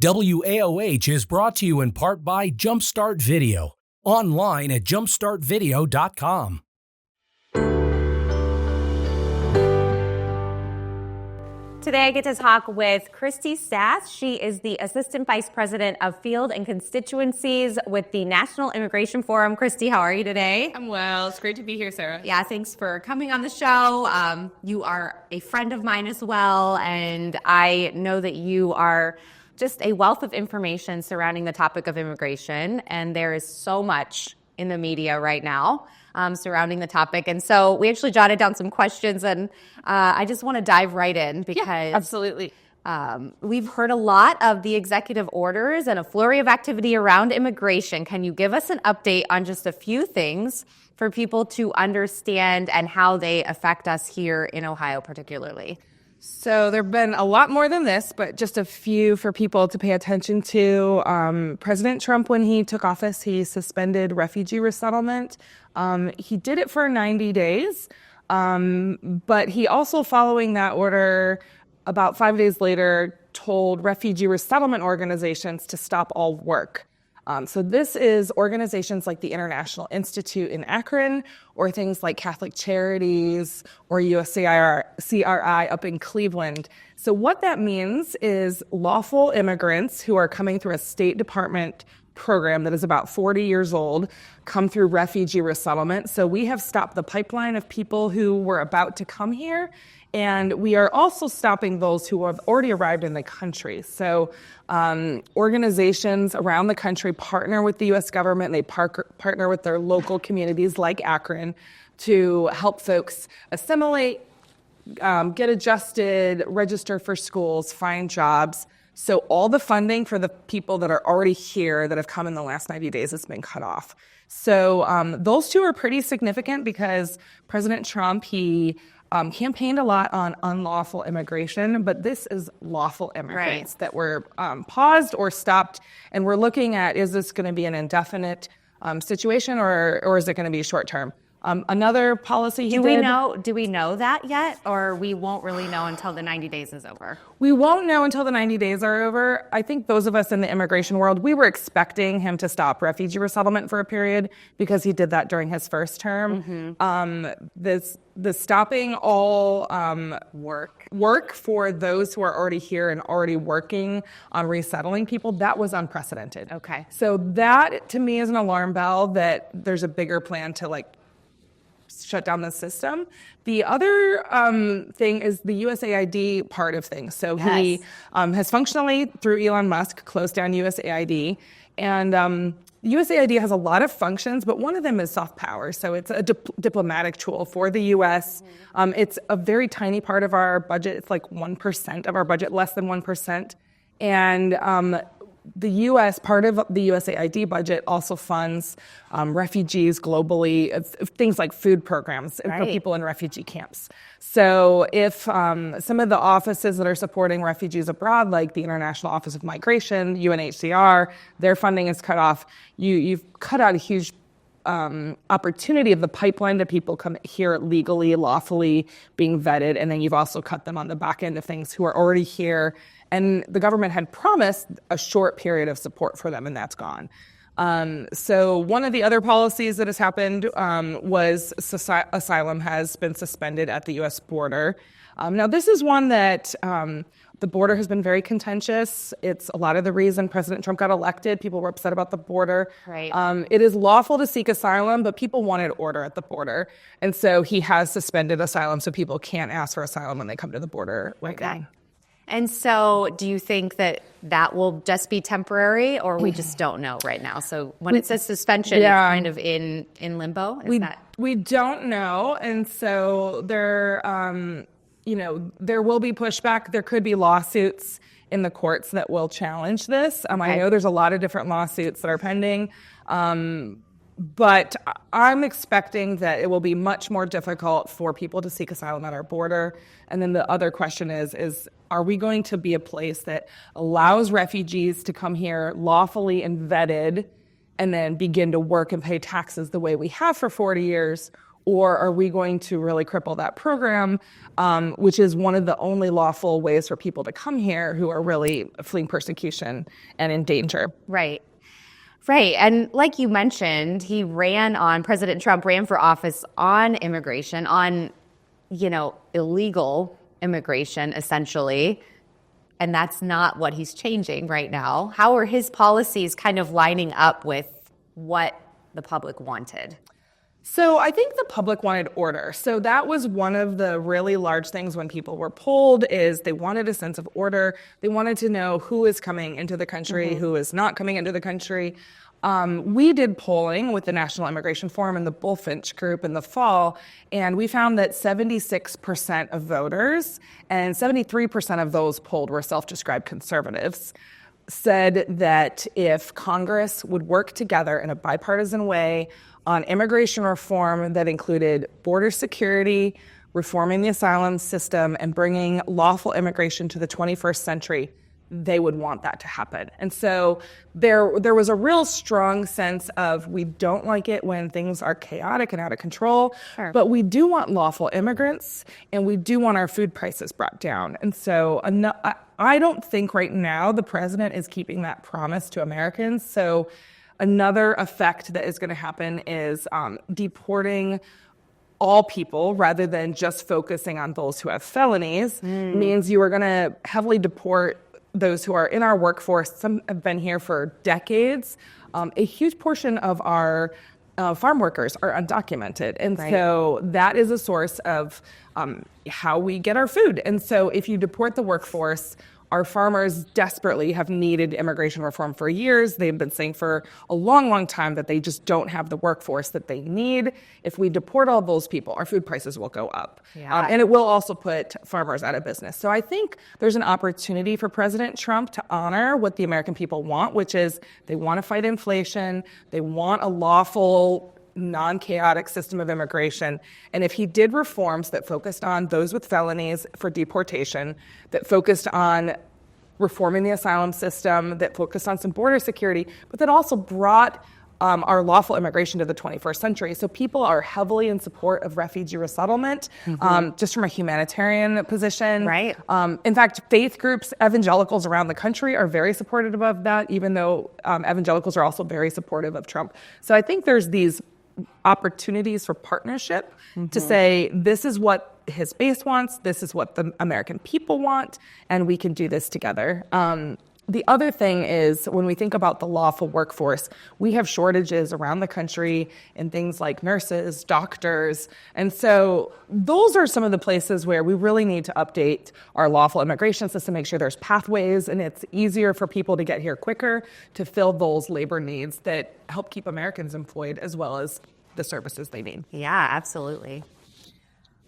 WAOH is brought to you in part by Jumpstart Video, online at jumpstartvideo.com. Today I get to talk with Christina Staats. She is the Assistant Vice President of Field and Constituencies with the National Immigration Forum. Christy, how are you today? I'm well. It's great to be here, Sarah. Yeah, thanks for coming on the show. You are a friend of mine as well, and I know that you are just a wealth of information surrounding the topic of immigration, and there is so much in the media right now surrounding the topic. And so we actually jotted down some questions, and I just want to dive right in because absolutely. We've heard a lot of the executive orders and a flurry of activity around immigration. Can you give us an update on just a few things for people to understand and how they affect us here in Ohio particularly? So there have been a lot more than this, but just a few for people to pay attention to. President Trump, when he took office, he suspended refugee resettlement. He did it for 90 days, but he also, following that order, about 5 days later, told refugee resettlement organizations to stop all work. So this is organizations like the International Institute in Akron, or things like Catholic Charities or USCRI up in Cleveland. So what that means is lawful immigrants who are coming through a State Department program that is about 40 years old come through refugee resettlement. So we have stopped the pipeline of people who were about to come here, and we are also stopping those who have already arrived in the country. So organizations around the country partner with the U.S. government. They partner with their local communities like Akron to help folks assimilate, get adjusted, register for schools, find jobs. So all the funding for the people that are already here that have come in the last 90 days has been cut off. So those two are pretty significant because President Trump, he campaigned a lot on unlawful immigration, but this is lawful immigrants that were paused or stopped. And we're looking at, is this going to be an indefinite situation or is it going to be short term? Another policy he did. Do we know that yet, or we won't really know until the 90 days is over? We won't know until the 90 days are over. I think those of us in the immigration world, we were expecting him to stop refugee resettlement for a period because he did that during his first term. The stopping all work for those who are already here and already working on resettling people, that was unprecedented. Okay. So that to me is an alarm bell that there's a bigger plan to shut down the system. The other thing is the USAID part of things. So he has functionally, through Elon Musk, closed down USAID. And USAID has a lot of functions, but one of them is soft power. So it's a diplomatic tool for the U.S. It's a very tiny part of our budget. It's like 1% of our budget, less than 1%. And the U.S., part of the USAID budget also funds refugees globally, things like food programs for people in refugee camps. So if some of the offices that are supporting refugees abroad, like the International Office of Migration, UNHCR, their funding is cut off, you've cut out a huge opportunity of the pipeline to people come here legally, lawfully being vetted, and then you've also cut them on the back end of things who are already here. And the government had promised a short period of support for them, and that's gone. So one of the other policies that has happened was asylum has been suspended at the U.S. border. Now, this is one that the border has been very contentious. It's a lot of the reason President Trump got elected. People were upset about the border. Right. It is lawful to seek asylum, but people wanted order at the border. And so he has suspended asylum so people can't ask for asylum when they come to the border right now. And so do you think that will just be temporary, or we just don't know right now? So when it says suspension, it's kind of in limbo? We don't know. And so there will be pushback. There could be lawsuits in the courts that will challenge this. I know there's a lot of different lawsuits that are pending. But I'm expecting that it will be much more difficult for people to seek asylum at our border. And then the other question is are we going to be a place that allows refugees to come here lawfully and vetted and then begin to work and pay taxes the way we have for 40 years? or are we going to really cripple that program, which is one of the only lawful ways for people to come here who are really fleeing persecution and in danger? Right. Right. And like you mentioned, President Trump ran for office on immigration, on, illegal immigration, essentially. And that's not what he's changing right now. How are his policies kind of lining up with what the public wanted? So I think the public wanted order. So that was one of the really large things when people were polled, is they wanted a sense of order. They wanted to know who is coming into the country, who is not coming into the country. We did polling with the National Immigration Forum and the Bullfinch Group in the fall, and we found that 76% of voters, and 73% of those polled were self-described conservatives, said that if Congress would work together in a bipartisan way on immigration reform that included border security, reforming the asylum system, and bringing lawful immigration to the 21st century, they would want that to happen. And so there was a real strong sense of, we don't like it when things are chaotic and out of control, but we do want lawful immigrants, and we do want our food prices brought down. And so I don't think right now the president is keeping that promise to Americans. So another effect that is going to happen is deporting all people rather than just focusing on those who have felonies. Means you are going to heavily deport those who are in our workforce. Some have been here for decades. A huge portion of our farm workers are undocumented. And so that is a source of how we get our food. And so if you deport the workforce, our farmers desperately have needed immigration reform for years. They've been saying for a long, long time that they just don't have the workforce that they need. If we deport all those people, our food prices will go up. And it will also put farmers out of business. So I think there's an opportunity for President Trump to honor what the American people want, which is they want to fight inflation. They want a lawful, non-chaotic system of immigration. And if he did reforms that focused on those with felonies for deportation, that focused on reforming the asylum system, that focused on some border security, but that also brought our lawful immigration to the 21st century. So people are heavily in support of refugee resettlement, just from a humanitarian position. Right. In fact, faith groups, evangelicals around the country are very supportive of that, even though evangelicals are also very supportive of Trump. So I think there's these opportunities for partnership to say, this is what his base wants, this is what the American people want, and we can do this together. The other thing is, when we think about the lawful workforce, we have shortages around the country in things like nurses, doctors. And so those are some of the places where we really need to update our lawful immigration system, make sure there's pathways and it's easier for people to get here quicker to fill those labor needs that help keep Americans employed as well as the services they need. Yeah, absolutely.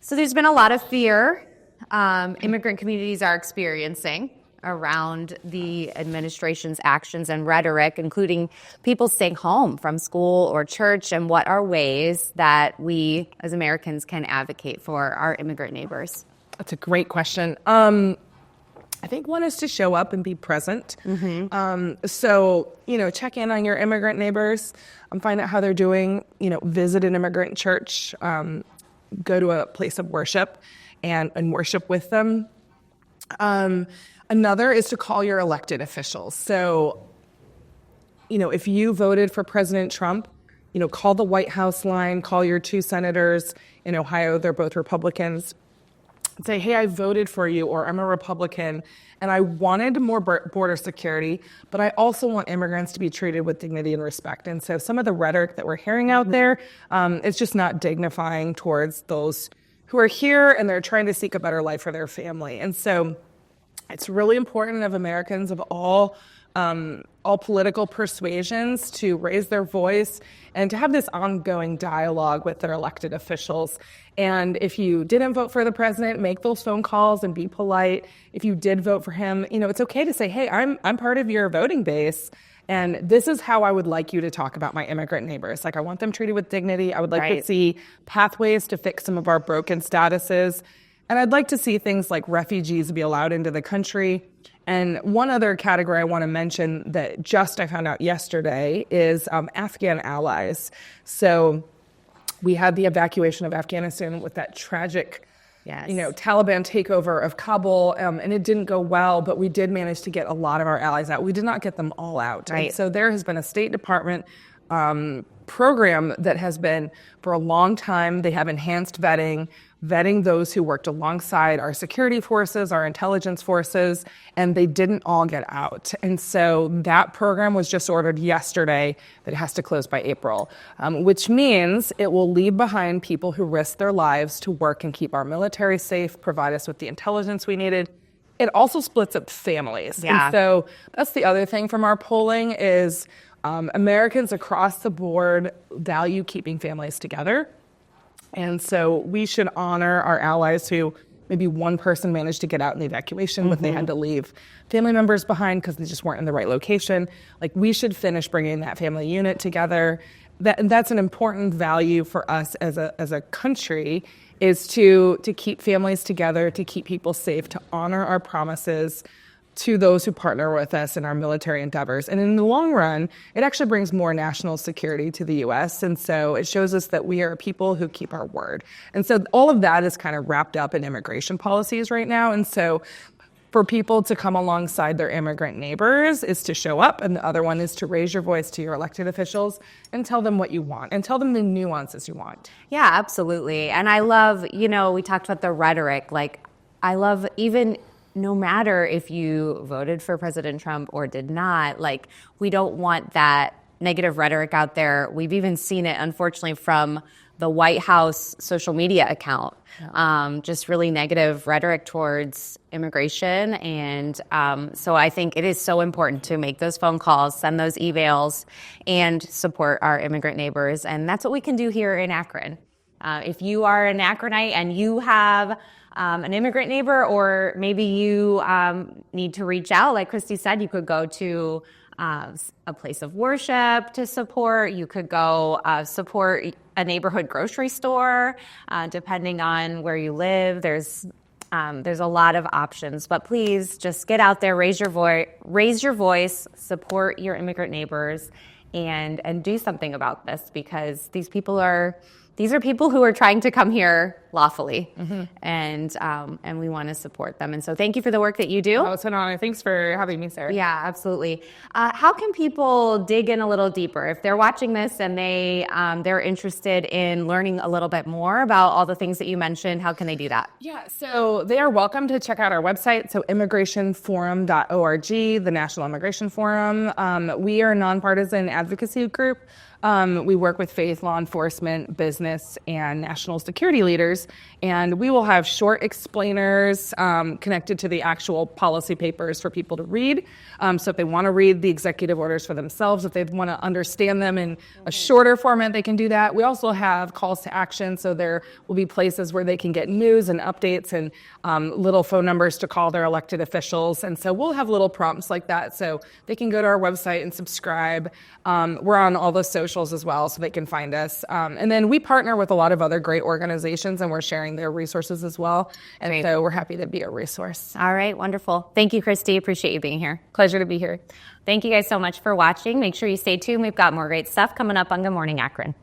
So there's been a lot of fear immigrant communities are experiencing around the administration's actions and rhetoric, including people staying home from school or church, and what are ways that we as Americans can advocate for our immigrant neighbors? That's a great question. I think one is to show up and be present. So, check in on your immigrant neighbors, find out how they're doing, visit an immigrant church, go to a place of worship and worship with them. Another is to call your elected officials. So, if you voted for President Trump, call the White House line, call your two senators in Ohio, they're both Republicans, say, hey, I voted for you, or I'm a Republican, and I wanted more border security, but I also want immigrants to be treated with dignity and respect. And so some of the rhetoric that we're hearing out there, it's just not dignifying towards those who are here and they're trying to seek a better life for their family. And so it's really important of Americans of all political persuasions to raise their voice and to have this ongoing dialogue with their elected officials. And if you didn't vote for the president, make those phone calls and be polite. If you did vote for him, it's okay to say, hey, I'm part of your voting base, and this is how I would like you to talk about my immigrant neighbors. Like, I want them treated with dignity. I would like to see pathways to fix some of our broken statuses. And I'd like to see things like refugees be allowed into the country. And one other category I want to mention that I found out yesterday is Afghan allies. So We had the evacuation of Afghanistan with that tragic, Yes. Taliban takeover of Kabul, and it didn't go well, but we did manage to get a lot of our allies out. We did not get them all out. Right. And so there has been a State Department program that has been for a long time. They have enhanced vetting those who worked alongside our security forces, our intelligence forces, and they didn't all get out. And so that program was just ordered yesterday that it has to close by April, which means it will leave behind people who risk their lives to work and keep our military safe, provide us with the intelligence we needed. It also splits up families. Yeah. And so that's the other thing from our polling is Americans across the board value keeping families together. And so we should honor our allies who maybe one person managed to get out in the evacuation, but they had to leave family members behind because they just weren't in the right location. Like, we should finish bringing that family unit together. That's an important value for us as a country, is to keep families together, to keep people safe, to honor our promises to those who partner with us in our military endeavors. And in the long run, it actually brings more national security to the U.S. And so it shows us that we are a people who keep our word. And so all of that is kind of wrapped up in immigration policies right now. And so for people to come alongside their immigrant neighbors is to show up, and the other one is to raise your voice to your elected officials and tell them what you want and tell them the nuances you want. Yeah, absolutely. And I love, we talked about the rhetoric. Like, I love, even no matter if you voted for President Trump or did not, like, we don't want that negative rhetoric out there. We've even seen it, unfortunately, from the White House social media account. Just really negative rhetoric towards immigration. And so I think it is so important to make those phone calls, send those emails, and support our immigrant neighbors. And that's what we can do here in Akron. If you are an Akronite and you have an immigrant neighbor, or maybe you need to reach out, like Christy said, you could go to a place of worship to support. You could go support a neighborhood grocery store, depending on where you live. There's a lot of options, but please just get out there, raise your voice, support your immigrant neighbors, and do something about this, because these are people who are trying to come here lawfully, and we want to support them. And so thank you for the work that you do. Oh, it's an honor. Thanks for having me, Sarah. Yeah, absolutely. How can people dig in a little deeper if they're watching this and they're interested in learning a little bit more about all the things that you mentioned? How can they do that? Yeah, so they are welcome to check out our website, so immigrationforum.org, the National Immigration Forum. We are a nonpartisan advocacy group. We work with faith, law enforcement, business, and national security leaders, and we will have short explainers connected to the actual policy papers for people to read. So if they want to read the executive orders for themselves, if they want to understand them in a shorter format, they can do that. We also have calls to action, so there will be places where they can get news and updates and little phone numbers to call their elected officials. And so we'll have little prompts like that, so they can go to our website and subscribe. We're on all the socials as well, so they can find us. And then we partner with a lot of other great organizations, and we're sharing their resources as well. And Great. So we're happy to be a resource. All right, wonderful. Thank you, Christy. Appreciate you being here. Pleasure to be here. Thank you guys so much for watching. Make sure you stay tuned. We've got more great stuff coming up on Good Morning Akron.